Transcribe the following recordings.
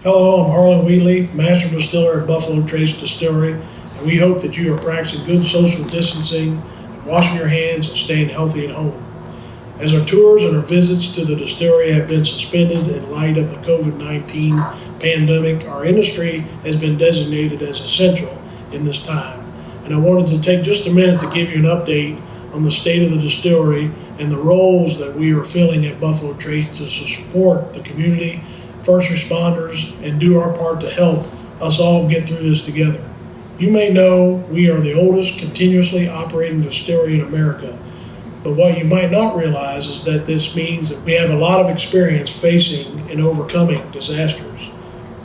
Hello, I'm Harlen Wheatley, Master Distiller at Buffalo Trace Distillery, and we hope that you are practicing good social distancing and washing your hands and staying healthy at home. As our tours and our visits to the distillery have been suspended in light of the COVID-19 pandemic, our industry has been designated as essential in this time. And I wanted to take just a minute to give you an update on the state of the distillery and the roles that we are filling at Buffalo Trace to support the community, first responders, and do our part to help us all get through this together. You may know we are the oldest continuously operating distillery in America, but what you might not realize is that this means that we have a lot of experience facing and overcoming disasters.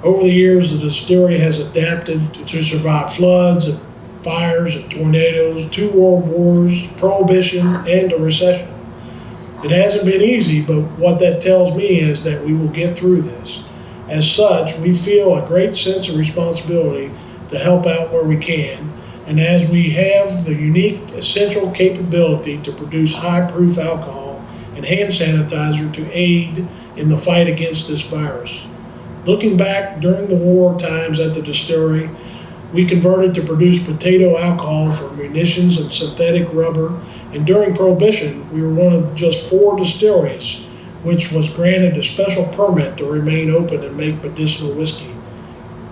Over the years, the distillery has adapted to survive floods and fires and tornadoes, 2 world wars, Prohibition, and a recession. It hasn't been easy, but what that tells me is that we will get through this. As such, we feel a great sense of responsibility to help out where we can, and as we have the unique essential capability to produce high-proof alcohol and hand sanitizer to aid in the fight against this virus. Looking back during the war times at the distillery, we converted to produce potato alcohol for munitions and synthetic rubber, and during Prohibition, we were one of just 4 distilleries which was granted a special permit to remain open and make medicinal whiskey.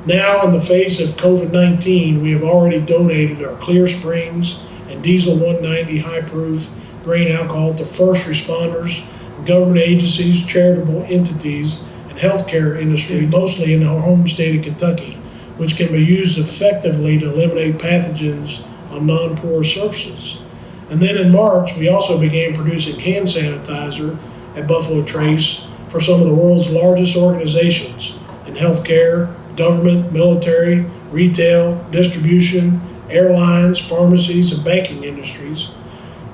Now, in the face of COVID-19, we have already donated our Clear Springs and Diesel 190 high-proof grain alcohol to first responders, government agencies, charitable entities, and healthcare industry, mostly in our home state of Kentucky, which can be used effectively to eliminate pathogens on non-porous surfaces. And then in March, we also began producing hand sanitizer at Buffalo Trace for some of the world's largest organizations in healthcare, government, military, retail, distribution, airlines, pharmacies, and banking industries.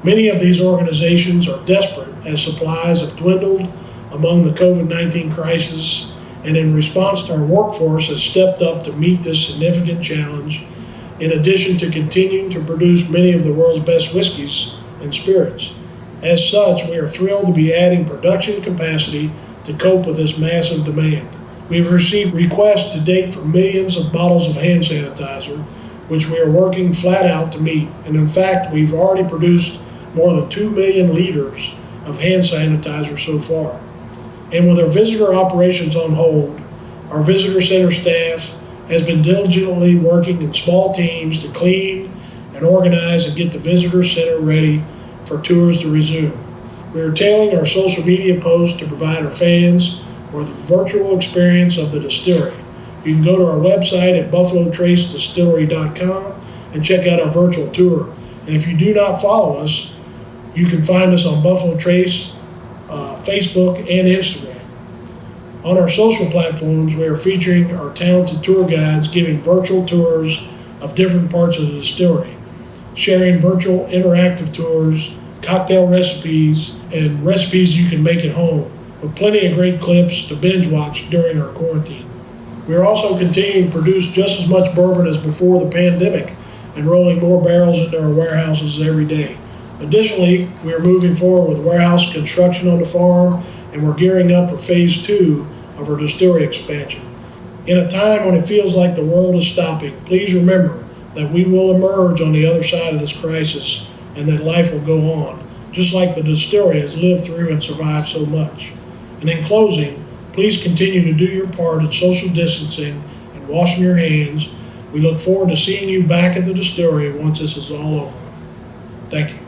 Many of these organizations are desperate as supplies have dwindled among the COVID-19 crisis, and in response, our workforce has stepped up to meet this significant challenge, in addition to continuing to produce many of the world's best whiskeys and spirits. As such, we are thrilled to be adding production capacity to cope with this massive demand. We have received requests to date for millions of bottles of hand sanitizer, which we are working flat out to meet. And in fact, we've already produced more than 2 million liters of hand sanitizer so far. And with our visitor operations on hold, our visitor center staff has been diligently working in small teams to clean and organize and get the visitor center ready for tours to resume. We are tailoring our social media posts to provide our fans with a virtual experience of the distillery. You can go to our website at buffalotracedistillery.com and check out our virtual tour. And if you do not follow us, you can find us on Buffalo Trace, Facebook, and Instagram. On our social platforms, we are featuring our talented tour guides giving virtual tours of different parts of the distillery, sharing virtual interactive tours, cocktail recipes, and recipes you can make at home, with plenty of great clips to binge watch during our quarantine. We are also continuing to produce just as much bourbon as before the pandemic and rolling more barrels into our warehouses every day. Additionally, we are moving forward with warehouse construction on the farm, and we're gearing up for phase 2 of our distillery expansion. In a time when it feels like the world is stopping, please remember that we will emerge on the other side of this crisis and that life will go on, just like the distillery has lived through and survived so much. And in closing, please continue to do your part in social distancing and washing your hands. We look forward to seeing you back at the distillery once this is all over. Thank you.